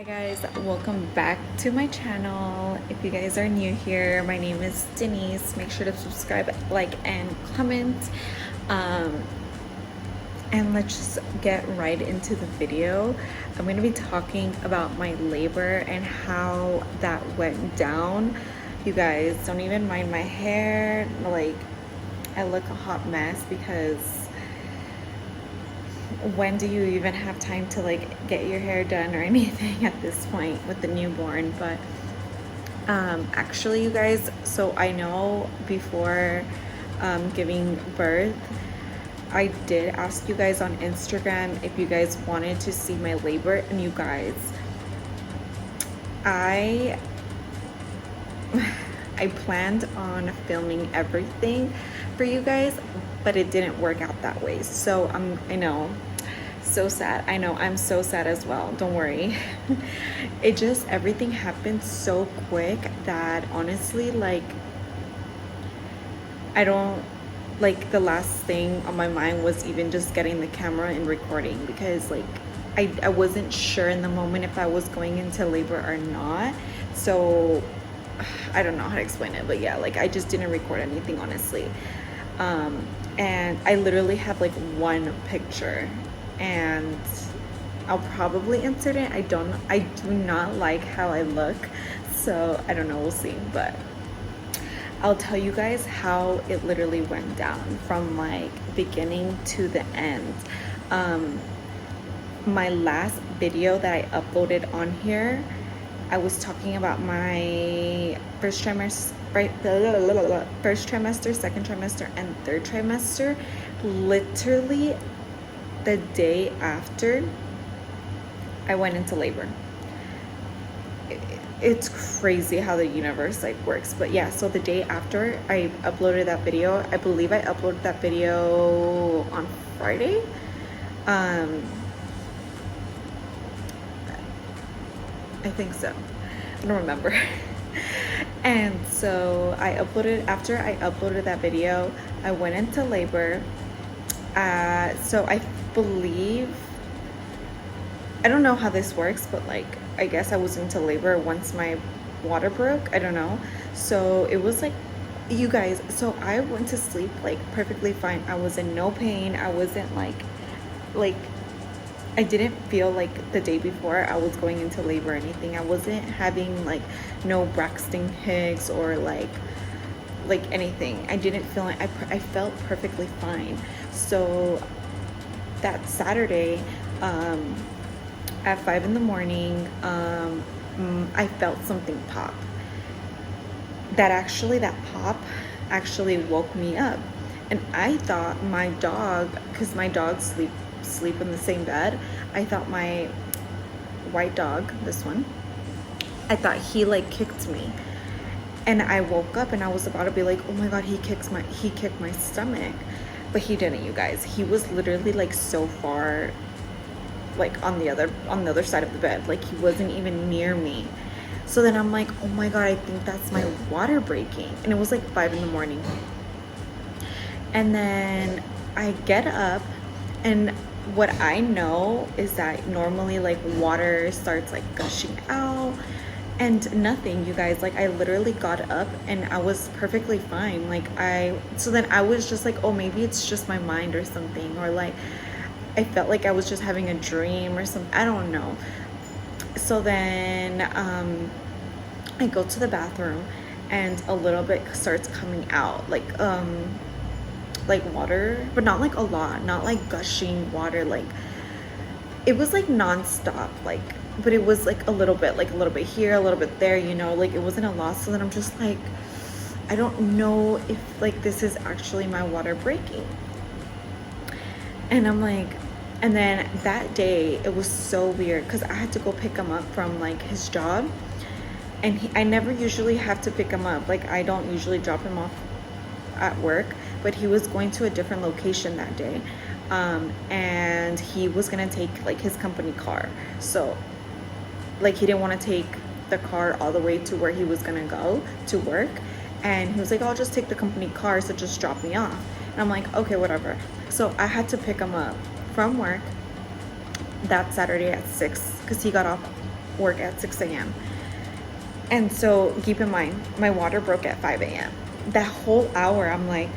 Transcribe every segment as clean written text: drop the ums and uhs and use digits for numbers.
Guys, welcome back to my channel. If you guys are new here, my name is Denise. Make sure to subscribe, like, and comment. And let's just get right into the video. I'm going to be talking about my labor and how that went down. You guys, don't even mind my hair. Like, I look a hot mess because when do you even have time to like get your hair done or anything at this point with the newborn? But actually, you guys, so I know before giving birth, I did ask you guys on Instagram if you guys wanted to see my labor, and you guys, I planned on filming everything for you guys, but it didn't work out that way. So I know, so sad. I know, I'm so sad as well. Don't worry. It just, everything happened so quick that honestly, like, I don't, like, the last thing on my mind was even just getting the camera and recording, because like I wasn't sure in the moment if I was going into labor or not. So I don't know how to explain it, but yeah, like I just didn't record anything, honestly. And I literally have like one picture, and I'll probably insert it. I do not like how I look, so I don't know, we'll see. But I'll tell you guys how it literally went down from like beginning to the end. My last video that I uploaded on here, I was talking about my first trimester, second trimester, and third trimester. Literally the day after I went into labor. It's crazy how the universe like works. But yeah, so the day after I uploaded that video, I believe I uploaded that video on Friday. I think so. I don't remember. And so after I uploaded that video, I went into labor. So I believe, I don't know how this works, but like, I guess I was into labor once my water broke. I don't know. So it was like, you guys, so I went to sleep like perfectly fine. I was in no pain. I wasn't like I didn't feel like the day before I was going into labor or anything. I wasn't having like no Braxton Hicks or like anything. I didn't feel like, I felt perfectly fine. So that Saturday, at 5 in the morning, I felt something pop. That pop actually woke me up. And I thought my dog, because my dogs sleep in the same bed, I thought my white dog, this one, I thought he like kicked me. And I woke up and I was about to be like, oh my god, he kicked my stomach. But he didn't, you guys. He was literally like so far, like on the other side of the bed. Like he wasn't even near me. So then I'm like, oh my god, I think that's my water breaking. And it was like 5 in the morning. And then I get up, and what I know is that normally like water starts like gushing out, and nothing, you guys. Like I literally got up and I was perfectly fine. So then I was just like, oh, maybe it's just my mind or something, or like I felt like I was just having a dream or something. I don't know. So then I go to the bathroom, and a little bit starts coming out, like water, but not like a lot, not like gushing water. Like it was like nonstop, like, but it was like a little bit here, a little bit there, you know, like it wasn't a lot. So then I'm just like, I don't know if like this is actually my water breaking. And I'm like, and then that day it was so weird because I had to go pick him up from like his job, and I never usually have to pick him up. Like I don't usually drop him off at work, but he was going to a different location that day, and he was gonna take like his company car. So like he didn't want to take the car all the way to where he was gonna go to work, and he was like, I'll just take the company car, so just drop me off. And I'm like, okay, whatever. So I had to pick him up from work that Saturday at 6 because he got off work at 6 a.m. And so keep in mind, my water broke at 5 a.m. That whole hour, I'm like,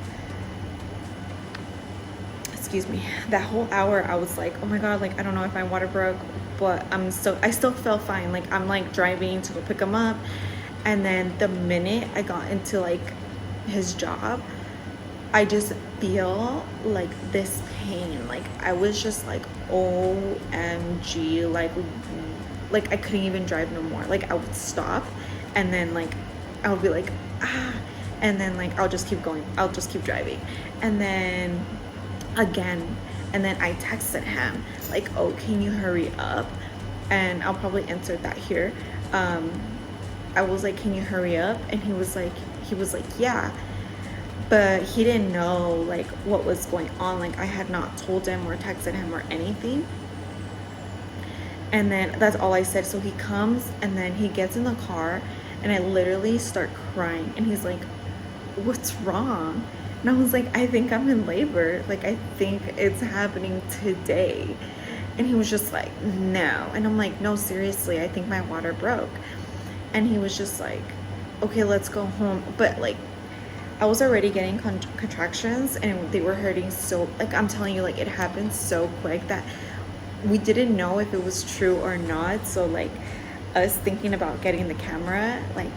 excuse me, that whole hour I was like, oh my God, like I don't know if my water broke, but I still felt fine. Like I'm like driving to go pick him up. And then the minute I got into like his job, I just feel like this pain. Like I was just like, OMG, like I couldn't even drive no more. Like I would stop and then like I would be like, ah, and then like I'll just keep going. I'll just keep driving. And then again, and then I texted him like, oh, can you hurry up? And I'll probably insert that here. I was like, can you hurry up? And he was like, yeah. But he didn't know like what was going on. Like I had not told him or texted him or anything. And then that's all I said. So he comes and then he gets in the car and I literally start crying. And he's like, what's wrong? And I was like, I think I'm in labor. Like, I think it's happening today. And he was just like, no. And I'm like, no, seriously, I think my water broke. And he was just like, okay, let's go home. But like, I was already getting contractions and they were hurting so, like, I'm telling you, like, it happened so quick that we didn't know if it was true or not. So like, us thinking about getting the camera, like,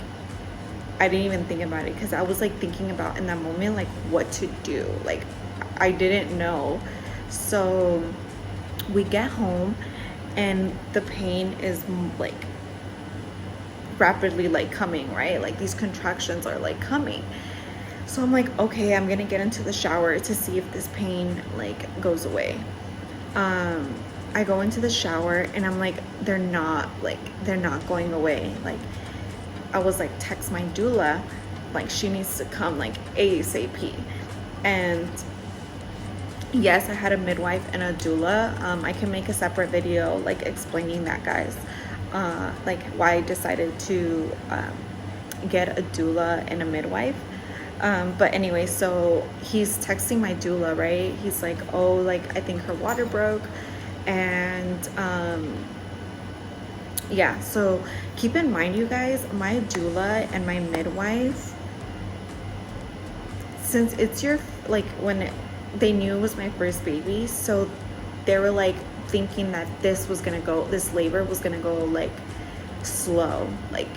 I didn't even think about it because I was like thinking about in that moment like what to do. Like I didn't know. So we get home and the pain is like rapidly like coming, right? Like these contractions are like coming. So I'm like, okay, I'm gonna get into the shower to see if this pain like goes away. I go into the shower and I'm like, they're not going away. Like I was like, text my doula, like she needs to come like ASAP. And yes, I had a midwife and a doula. I can make a separate video like explaining that, guys, like why I decided to get a doula and a midwife. But anyway, so he's texting my doula, right? He's like, oh, like I think her water broke. And yeah, so keep in mind, you guys, my doula and my midwife, since it's your, like, when they knew it was my first baby, so they were like thinking that this labor was gonna go like slow, like,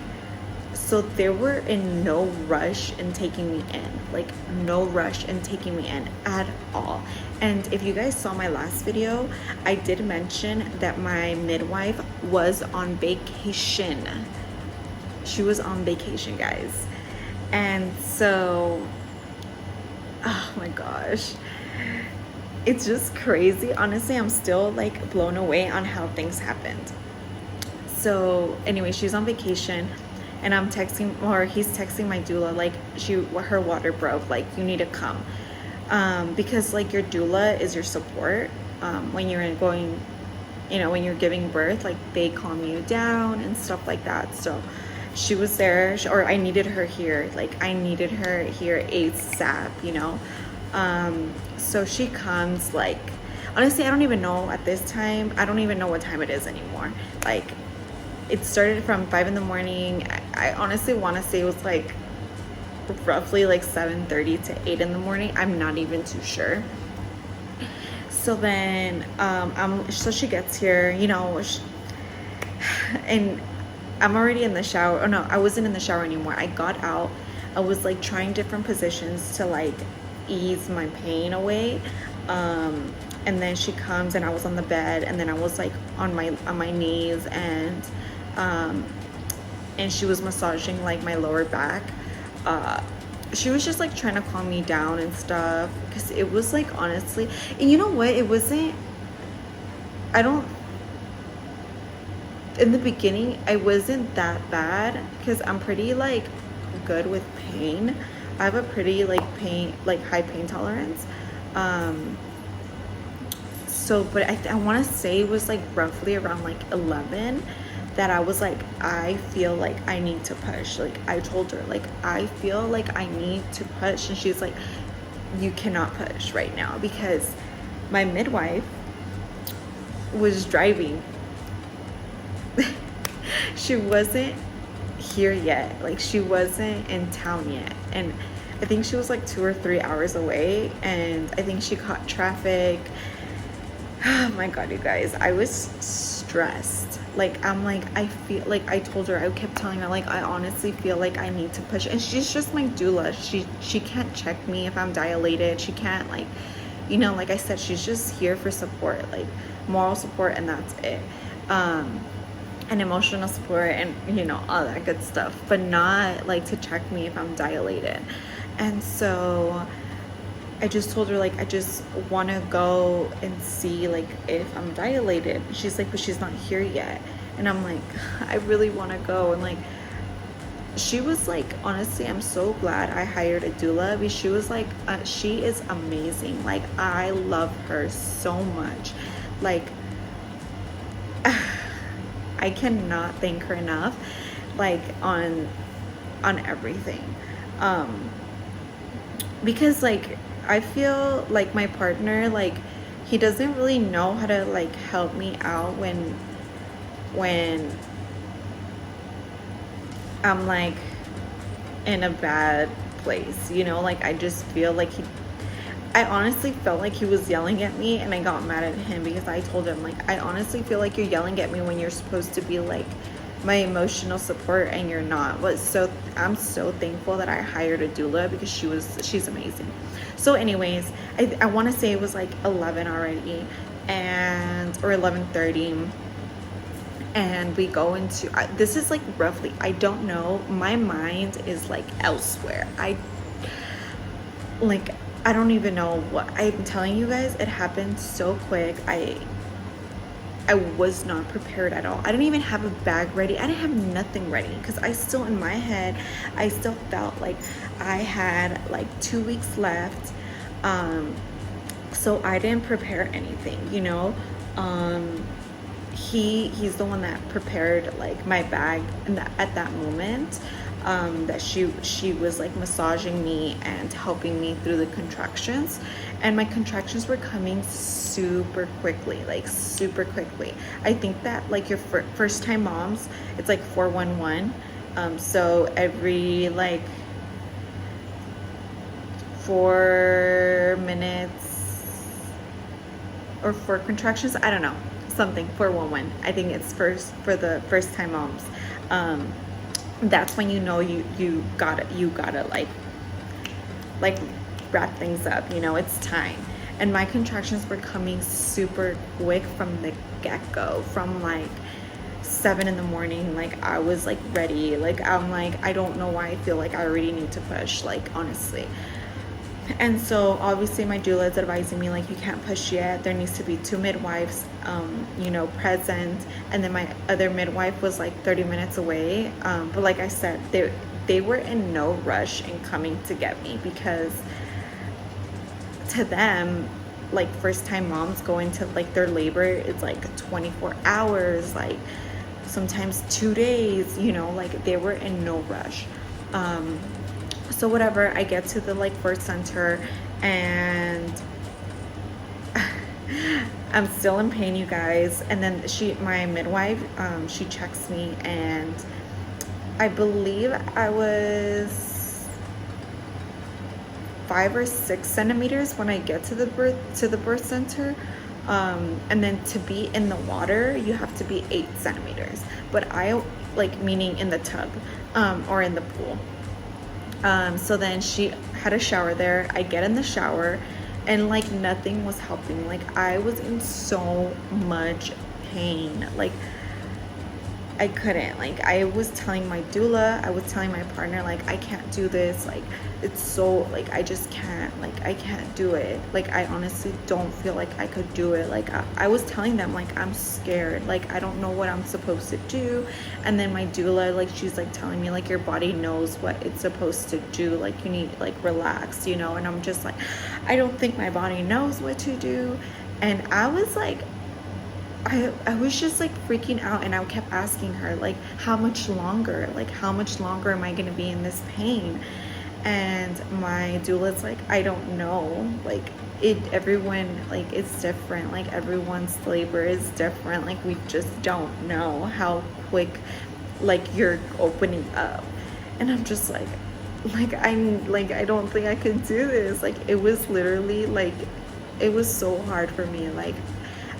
so they were in no rush in taking me in, like no rush in taking me in at all. And if you guys saw my last video, I did mention that my midwife was on vacation. She was on vacation, guys. And so, oh my gosh, it's just crazy. Honestly, I'm still like blown away on how things happened. So anyway, she's on vacation and I'm texting, or he's texting my doula, like her water broke, like you need to come. Because like your doula is your support when you're going, you know, when you're giving birth, like they calm you down and stuff like that. So she was there, or I needed her here, like I needed her here ASAP, you know. So she comes, like, honestly, I don't even know at this time, I don't even know what time it is anymore. Like it started from 5 in the morning. I honestly want to say it was like roughly like 7:30 to 8 in the morning. I'm not even too sure. So then so she gets here, you know, and I'm already in the shower. Oh no, I wasn't in the shower anymore. I got out. I was like trying different positions to like ease my pain away. And then she comes and I was on the bed and then I was like on my knees and she was massaging like my lower back. She was just like trying to calm me down and stuff, because it was like, honestly, and you know what, it wasn't, in the beginning I wasn't that bad because I'm pretty like good with pain. I have a pretty like high pain tolerance. So but I want to say it was like roughly around like 11 that I was like, I feel like I need to push. Like I told her, like, I feel like I need to push. And she's like, you cannot push right now, because my midwife was driving. she wasn't here yet. Like, she wasn't in town yet. And I think she was like 2 or 3 hours away. And I think she caught traffic. Oh my God, you guys, I was stressed. Like, I'm like, I feel like, I told her, I kept telling her, like, I honestly feel like I need to push. And she's just my doula. She can't check me if I'm dilated. She can't, like, you know, like I said, she's just here for support, like moral support, and that's it. And emotional support, and, you know, all that good stuff, but not like to check me if I'm dilated. And so I just told her, like, I just want to go and see, like, if I'm dilated. She's like, but she's not here yet. And I'm like, I really want to go. And like, she was like, honestly, I'm so glad I hired a doula, because she was like, she is amazing. Like, I love her so much. Like, I cannot thank her enough, like, on everything. Because, like, I feel like my partner, like, he doesn't really know how to, like, help me out when I'm, like, in a bad place, you know? Like, I just feel like I honestly felt like he was yelling at me, and I got mad at him because I told him, like, I honestly feel like you're yelling at me when you're supposed to be, like, my emotional support, and you're not. But so I'm so thankful that I hired a doula, because she's amazing. So anyways, I want to say it was like 11 already, or 11:30, and we go into, this is like roughly, I don't know, my mind is like elsewhere. I don't even know what I'm telling you guys. It happened so quick. I was not prepared at all. I didn't even have a bag ready. I didn't have nothing ready, because I still, in my head, I still felt like I had like 2 weeks left. So I didn't prepare anything, you know. He's the one that prepared like my bag at that moment. That she was like massaging me and helping me through the contractions, and my contractions were coming super quickly, like super quickly. I think that, like, your first time moms, it's like 411. So every like 4 minutes or 4 contractions, I don't know, something, 411. I think it's for the first time moms. That's when you know you gotta like wrap things up, you know, it's time. And my contractions were coming super quick from the get-go, from like 7 in the morning. Like, I was like ready. Like, I'm like, I don't know why I feel like I already need to push, like, honestly. And so obviously my doula is advising me, like, you can't push yet. There needs to be 2 midwives, you know, present. And then my other midwife was like 30 minutes away. But like I said, they were in no rush in coming to get me, because to them, like, first time moms go into like their labor, it's like 24 hours, like sometimes 2 days, you know, like they were in no rush. So whatever, I get to the like birth center, and I'm still in pain, you guys. And then my midwife, she checks me, and I believe I was 5 or 6 centimeters when I get to the birth center. And then to be in the water, you have to be 8 centimeters. But I, like, meaning in the tub, or in the pool. So then she had a shower there. I get in the shower, and like nothing was helping. Like, I was in so much pain. Like, I couldn't. Like, I was telling my doula, I was telling my partner, like, I can't do this. Like, it's so, like, I just can't. Like, I can't do it. Like, I honestly don't feel like I could do it. Like, I was telling them, like, I'm scared. Like, I don't know what I'm supposed to do. And then my doula, like, she's like telling me, like, your body knows what it's supposed to do. Like, you need, like, relax, you know. And I'm just like, I don't think my body knows what to do. And I was like, I was just like freaking out, and I kept asking her, like, how much longer? Like, how much longer am I going to be in this pain? And my doula's like, I don't know. Like, everyone, like, it's different. Like, everyone's labor is different. Like, we just don't know how quick, like, you're opening up. And I'm just like, I'm like, I don't think I could do this. Like, it was literally like, it was so hard for me. Like,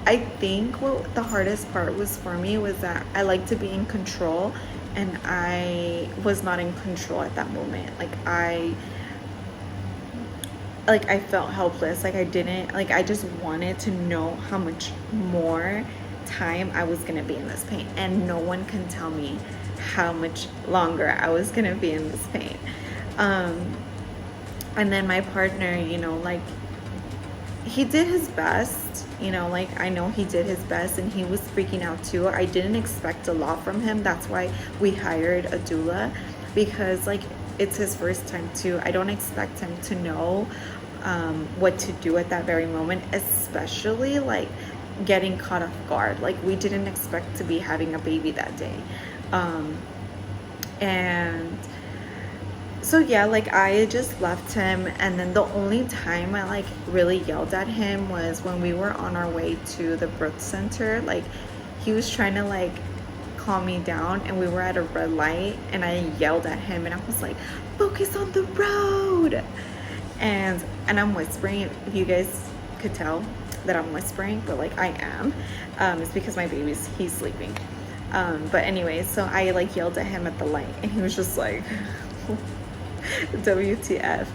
I think what the hardest part was for me was that I like to be in control, and I was not in control at that moment. I felt helpless. Like, I didn't, like, I just wanted to know how much more time I was gonna be in this pain, and no one can tell me how much longer I was gonna be in this pain. And then my partner, like, he did his best, like, I know he did his best, and he was freaking out too. I didn't expect a lot from him. That's why we hired a doula, because, like, it's his first time too. I don't expect him to know what to do at that very moment, especially, like, getting caught off guard. Like, we didn't expect to be having a baby that day. And so yeah, like, I just left him, and then the only time I, like, really yelled at him was when we were on our way to the birth center. Like, he was trying to, like, calm me down, and we were at a red light, and I yelled at him, and I was like, focus on the road. And I'm whispering, if you guys could tell that I'm whispering, but, like, I am. It's because my he's sleeping. But anyways, so I, like, yelled at him at the light, and he was just like, WTF.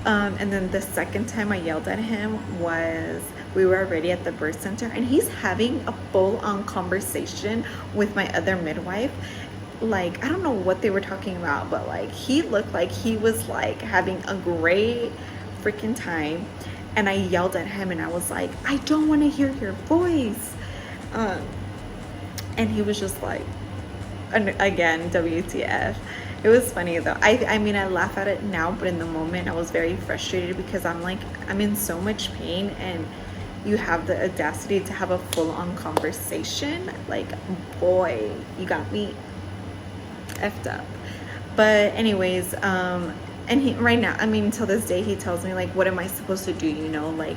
And then the second time I yelled at him was, we were already at the birth center, and he's having a full-on conversation with my other midwife. Like, I don't know what they were talking about, but, like, he looked like he was, like, having a great freaking time. And I yelled at him, and I was like, I don't want to hear your voice. And he was just like, again, WTF. It was funny though. I mean, I laugh at it now, but in the moment I was very frustrated, because I'm like, I'm in so much pain, and you have the audacity to have a full-on conversation. Like, boy, you got me effed up. But anyways, and he, right now, I mean, till this day, he tells me, like, what am I supposed to do? Like,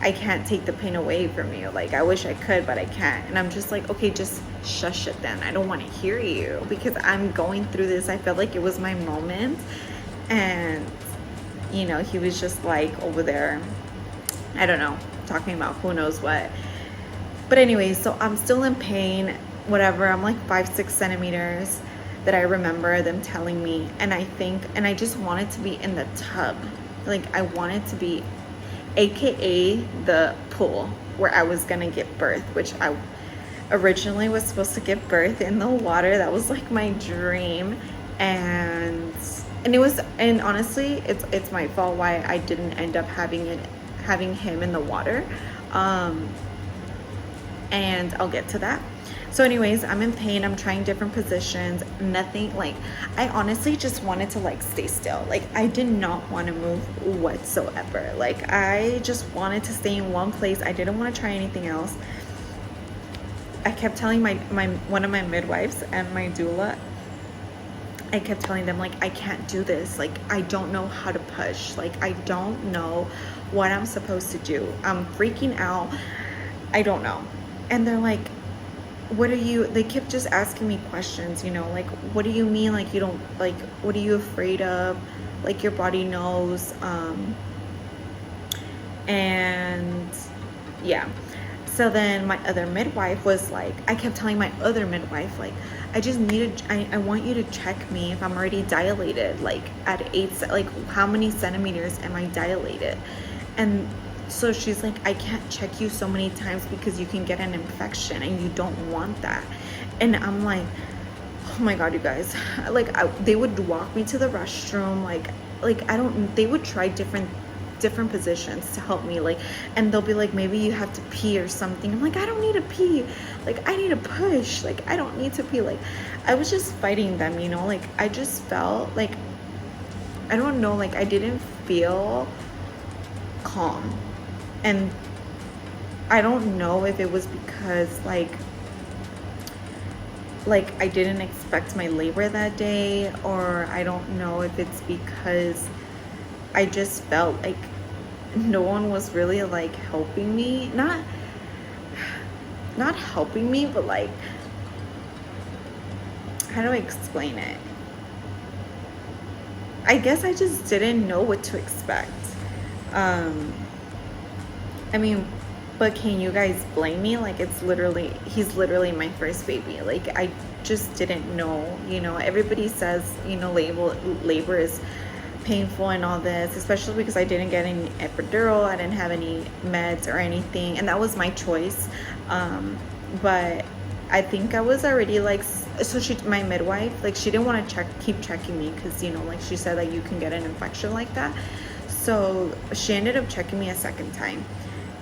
I can't take the pain away from you. Like, I wish I could, but I can't. And I'm just like, okay, just shush it then. I don't want to hear you, because I'm going through this. I felt like it was my moment. And, he was just, like, over there, I don't know, talking about who knows what. But anyways, so I'm still in pain, whatever. I'm like 5-6 centimeters that I remember them telling me. And I just wanted to be in the tub. Like, I wanted to be, AKA the pool where I was gonna give birth, which I originally was supposed to give birth in the water. That was, like, my dream. And honestly, it's my fault why I didn't end up having him in the water. And I'll get to that. So anyways, I'm in pain. I'm trying different positions. Nothing, like, I honestly just wanted to, like, stay still. Like, I did not want to move whatsoever. Like, I just wanted to stay in one place. I didn't want to try anything else. I kept telling my one of my midwives and my doula, I kept telling them, like, I can't do this. Like, I don't know how to push. Like, I don't know what I'm supposed to do. I'm freaking out. I don't know. And they're like, they kept just asking me questions, like, what do you mean? Like, you don't, like, what are you afraid of? Like, your body knows. And yeah. So then my other midwife was like, I kept telling my other midwife, like, I want you to check me if I'm already dilated, like, at 8, like, how many centimeters am I dilated? And so she's like, I can't check you so many times because you can get an infection, and you don't want that. And I'm like, oh my God, you guys, like, they would walk me to the restroom, like, they would try different positions to help me, like, and they'll be like, maybe you have to pee or something. I'm like, I don't need to pee. Like, I need to push. Like, I don't need to pee. Like, I was just fighting them, like, I just felt like, I don't know, like, I didn't feel calm. And I don't know if it was because, like I didn't expect my labor that day, or I don't know if it's because I just felt like no one was really like helping me, not helping me, but like, how do I explain it? I guess I just didn't know what to expect. um I mean, but can you guys blame me? Like, he's literally my first baby. Like, I just didn't know, everybody says, labor is painful and all this, especially because I didn't get any epidural, I didn't have any meds or anything, and that was my choice. But I think I was already like, so my midwife, like, she didn't want to keep checking me because, like she said that you can get an infection like that. So she ended up checking me a second time,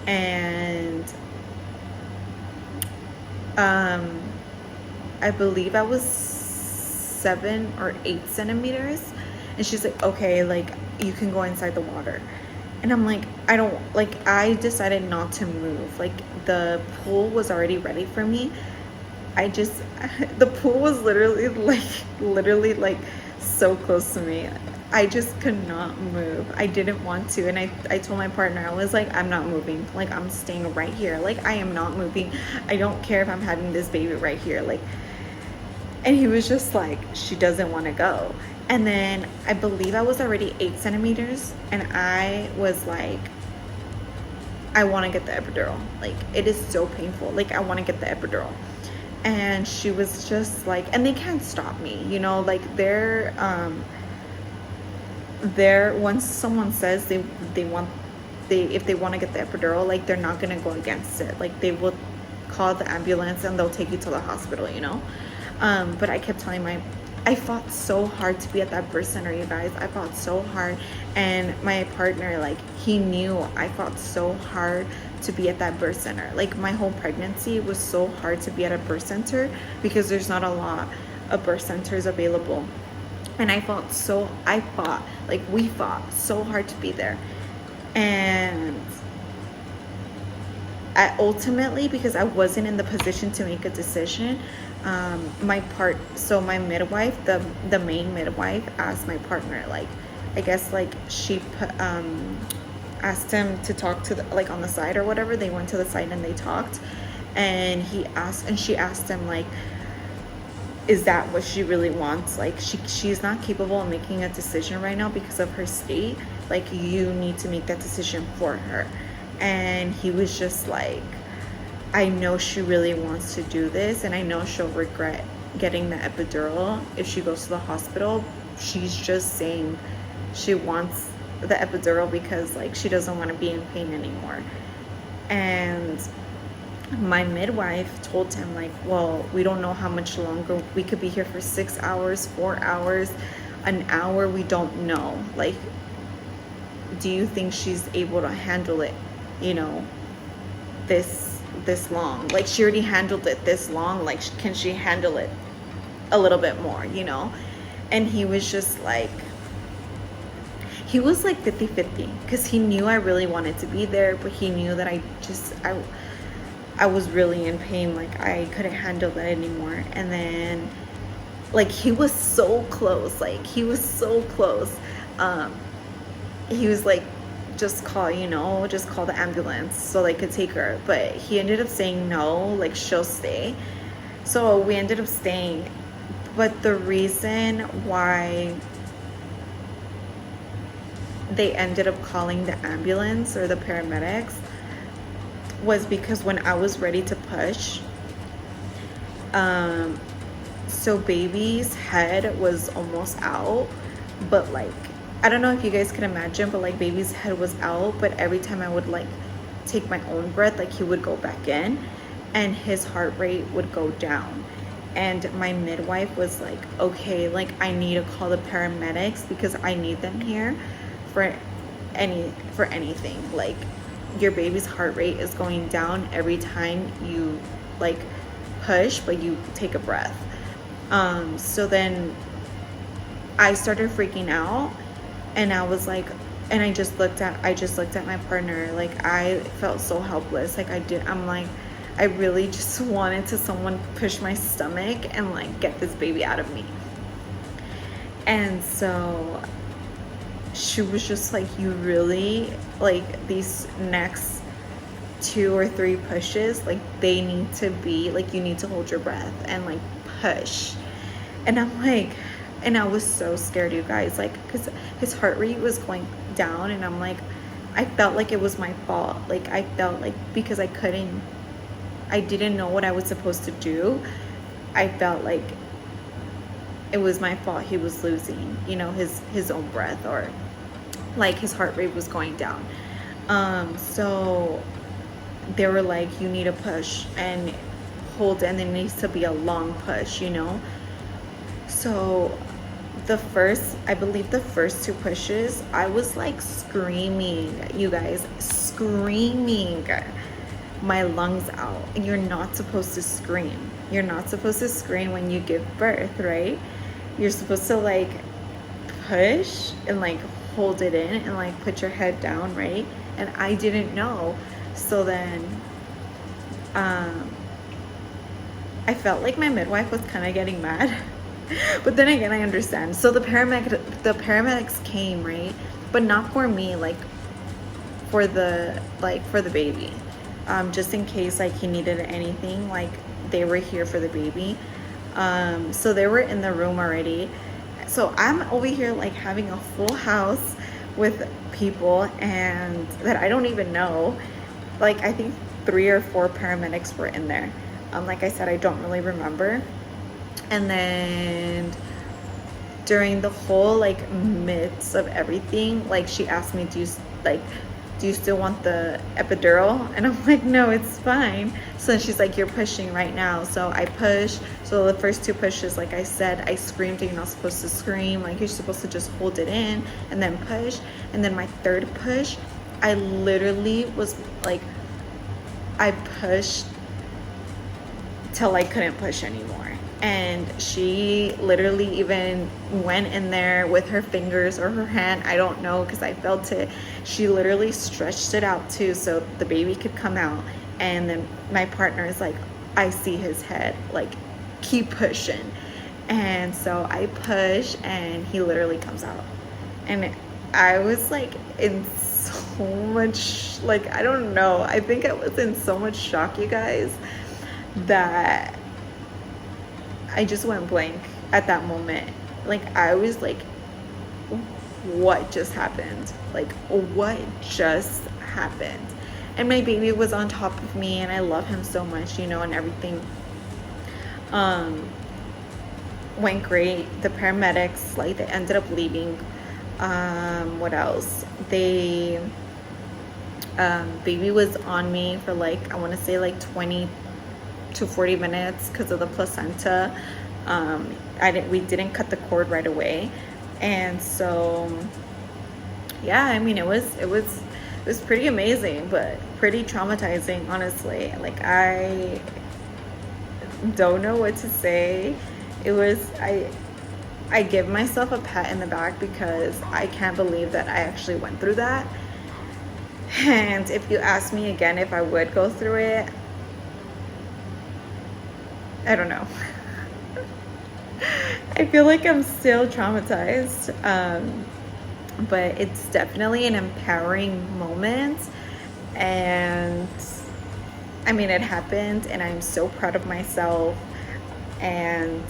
and I believe I was 7 or 8 centimeters, and she's like, okay, like, you can go inside the water. And I'm like, I decided not to move. Like, the pool was already ready for me. The pool was literally like so close to me. I just could not move. I didn't want to. And I told my partner, I was like, I'm not moving. Like, I'm staying right here. Like, I am not moving. I don't care if I'm having this baby right here. Like, and he was just like, she doesn't want to go. And then I believe I was already 8 centimeters, and I was like, I want to get the epidural. Like, it is so painful. Like, I want to get the epidural. And she was just like, and they can't stop me, like, once someone says if they want to get the epidural, like, they're not going to go against it. Like, they will call the ambulance and they'll take you to the hospital. But I kept telling I fought so hard to be at that birth center, you guys. I fought so hard. And my partner, like, he knew I fought so hard to be at that birth center. Like, my whole pregnancy was so hard to be at a birth center because there's not a lot of birth centers available. And we fought so hard to be there. And I ultimately, because I wasn't in the position to make a decision, my midwife, the main midwife, asked my partner, like, I guess, like, she asked him to talk to like, on the side or whatever. They went to the side and they talked, and she asked him, like, is that what she really wants? Like, she's not capable of making a decision right now because of her state. Like, you need to make that decision for her. And he was just like, I know she really wants to do this, and I know she'll regret getting the epidural if she goes to the hospital. She's just saying she wants the epidural because, like, she doesn't want to be in pain anymore. And my midwife told him, like, well, we don't know how much longer. We could be here for 6 hours, 4 hours, an hour. We don't know. Like, do you think she's able to handle it, this long? Like, she already handled it this long. Like, can she handle it a little bit more, And he was just like, he was like 50-50, because he knew I really wanted to be there, but he knew that I was really in pain. Like, I couldn't handle that anymore. And then, like, he was so close. He was like, just call the ambulance so they could take her. But he ended up saying no, like, she'll stay. So we ended up staying. But the reason why they ended up calling the ambulance or the paramedics was because when I was ready to push, so baby's head was almost out, but, like, I don't know if you guys can imagine, but, like, baby's head was out, but every time I would, like, take my own breath, like, he would go back in and his heart rate would go down. And my midwife was like, okay, like, I need to call the paramedics because I need them here for anything. Like, your baby's heart rate is going down every time you, like, push, but you take a breath. So then I started freaking out, and I was like, and I just looked at my partner. Like, I felt so helpless. Like, I'm like, I really just wanted someone push my stomach and, like, get this baby out of me. And so she was just like, you really, like, these next 2 or 3 pushes, like, they need to be like, you need to hold your breath and like push. And I'm like, and I was so scared, you guys, like, because his heart rate was going down, and I'm like, I felt like it was my fault. Like, I felt like, because I didn't know what I was supposed to do, I felt like it was my fault he was losing, you know, his own breath, or like his heart rate was going down. So they were like, you need to push and hold, and there needs to be a long push, you know. So I believe the first 2 pushes, I was like screaming, you guys, screaming my lungs out. And you're not supposed to scream. You're not supposed to scream when you give birth, right? You're supposed to like push and like hold it in and like put your head down, right? And I didn't know. So then I felt like my midwife was kind of getting mad. But then again, I understand. So the paramedics came, right? But not for me, like for the baby. Just in case like he needed anything, like they were here for the baby. So they were in the room already. So I'm over here like having a full house with people and that I don't even know. Like, I think 3 or 4 paramedics were in there. Like I said, I don't really remember. And then during the whole like midst of everything, like she asked me, do you still want the epidural? And I'm like, no, it's fine. So she's like, you're pushing right now. So I push. So the first 2 pushes, like I said, I screamed. You're not supposed to scream. Like, you're supposed to just hold it in and then push. And then my 3rd push, I literally was like, I pushed till I couldn't push anymore. And she literally even went in there with her fingers or her hand, I don't know, because I felt it. She literally stretched it out too so the baby could come out. And then my partner is like, I see his head, like, keep pushing. And so I push and he literally comes out. And I was like in so much, like, I don't know, I think I was in so much shock, you guys, that I just went blank at that moment. Like, I was like, what just happened? Like, what just happened? And my baby was on top of me, and I love him so much, you know, and everything went great. The paramedics, like, they ended up leaving. What else? Baby was on me for like, I want to say like 20 to 40 minutes because of the placenta. We didn't cut the cord right away. And so, yeah, I mean, it was pretty amazing, but pretty traumatizing, honestly. Like, I don't know what to say. I give myself a pat in the back because I can't believe that I actually went through that. And if you ask me again if I would go through it, I don't know. I feel like I'm still traumatized. But it's definitely an empowering moment. And I mean, it happened, and I'm so proud of myself. And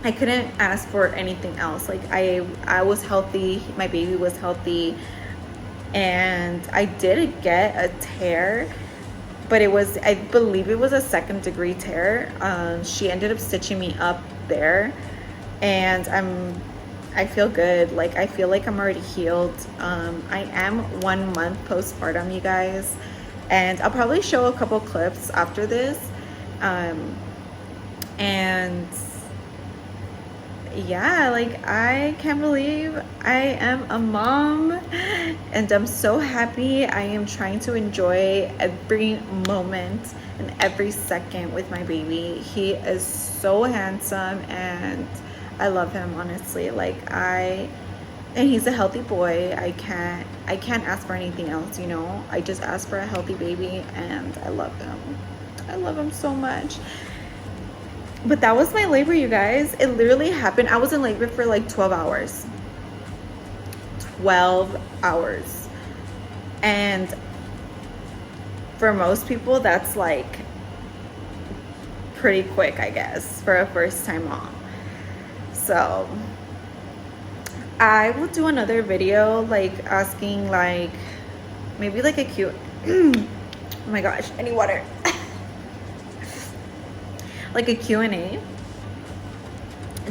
I couldn't ask for anything else. Like, I was healthy, my baby was healthy, and I did get a tear, but I believe it was a 2nd-degree tear. She ended up stitching me up there, and I feel good. Like, I feel like I'm already healed. I am 1 month postpartum, you guys, and I'll probably show a couple clips after this. And yeah, like, I can't believe I am a mom, and I'm so happy. I am trying to enjoy every moment and every second with my baby. He is so handsome, and I love him, honestly. And he's a healthy boy. I can't ask for anything else, you know. I just ask for a healthy baby, and I love him. I love him so much. But that was my labor, you guys. It literally happened. I was in labor for like 12 hours. 12 hours. And for most people, that's like pretty quick, I guess, for a first time mom. So I will do another video like asking like maybe like a Q. Oh my gosh, I need water. Like a Q&A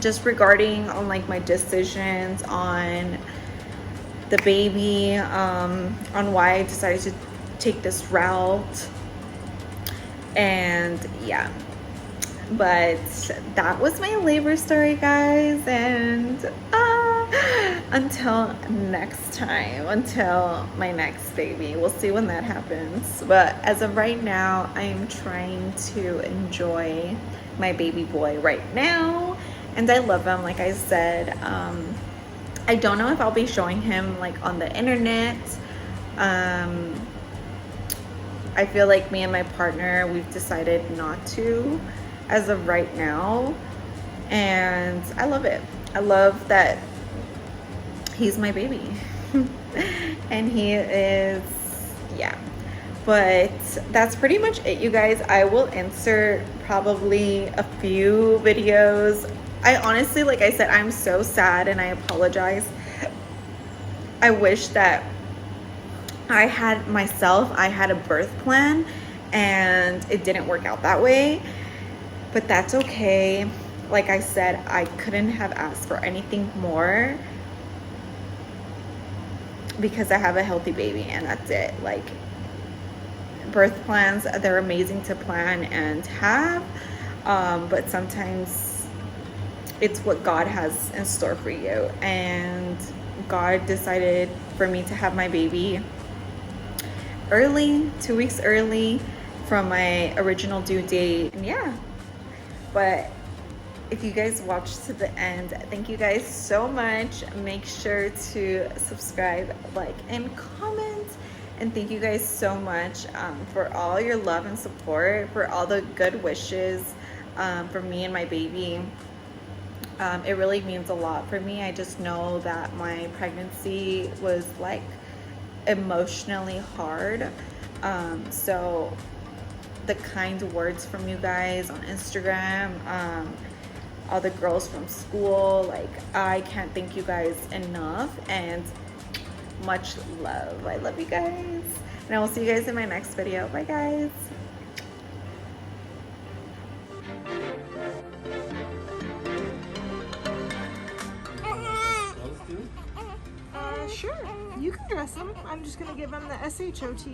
just regarding on like my decisions on the baby, on why I decided to take this route. And yeah, but that was my labor story, guys. And until next time, until my next baby, we'll see when that happens. But as of right now, I'm trying to enjoy my baby boy right now, and I love him. Like I said, I don't know if I'll be showing him like on the internet. I feel like me and my partner, we've decided not to as of right now, and I love it. I love that he's my baby. And he is, yeah. But that's pretty much it, you guys. I will insert probably a few videos. I honestly, like I said, I'm so sad and I apologize. I wish that I had a birth plan and it didn't work out that way, but that's okay. Like I said, I couldn't have asked for anything more because I have a healthy baby, and that's it. Like, birth plans, they're amazing to plan and have, but sometimes it's what God has in store for you. And God decided for me to have my baby early, 2 weeks early from my original due date. And yeah, but if you guys watched to the end, thank you guys so much. Make sure to subscribe, like, and comment. And thank you guys so much for all your love and support, for all the good wishes for me and my baby. It really means a lot for me. I just know that my pregnancy was like emotionally hard. So the kind words from you guys on Instagram, all the girls from school, like, I can't thank you guys enough, and much love. I love you guys, and I will see you guys in my next video. Bye, guys. Sure, you can dress him. I'm just gonna give him the SHOT.